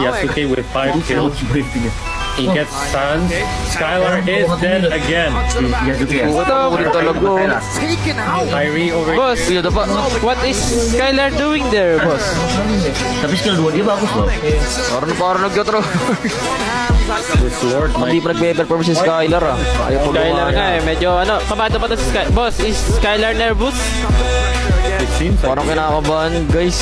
Yasuke with 5 kills. He gets stunned. Skylar is dead again. Kyrie over Boss, what is Skylar doing there, boss? Tapi skill 2 dia bagus loh. Parang nag-outro. this Lord Hindi might pa nagpe-perform si Skylar ah. Skylar nga eh, medyo ano, kabado pa to si Skylar. Boss, is Skylar nervous? it seems like Parang kinakabahan, guys.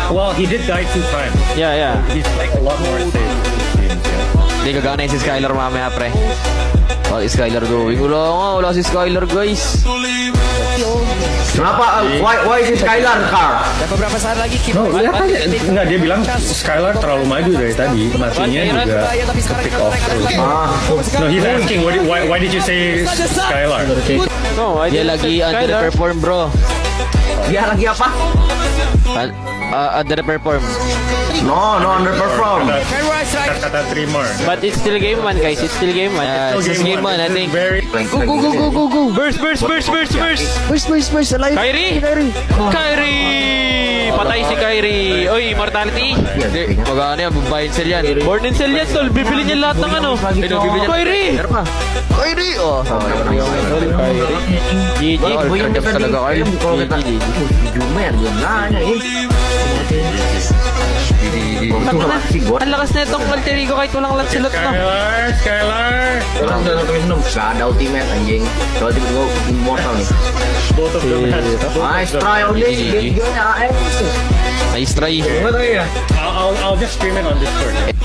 well, he did die 2 times. Yeah. He's like a lot more safe. It seems, yeah. Hindi gagana si Skylar mamaya, pre. What is Skylar doing? Wala si Skylar, guys. Kenapa? Why is Skylar car? No, lihat aja. Enggak, dia bilang Skylar terlalu maju dari tadi. Matinya juga ke-pick off terus. No, he's asking why did you say Skylar? No, dia lagi underperform, bro. Dia lagi apa? Underperform. No, underperform. Kata trimmer. But it's still game 1, guys. It's still game 1. It's still game 1, I think. Very Go. Burst. Kyrie! Patay si Kyrie. Oy, immortality. Magana yan, babayin cell yan. Born in cell yan, tol. Bibili niya lahat ng ano. Kyrie! Kyrie! Oh, GG. Terjap talaga kayo. Jumer, yun na eh. Ang lakas na itong alter ego kahit walang Lancelot na. Skylar. Orang udah nonton minum, gak ada ultimate anjing. Kalau tiba-tiba immortal nih. Both of them had Nice try ulit, videonya AF. Nice try. I'll just stream it on Discord.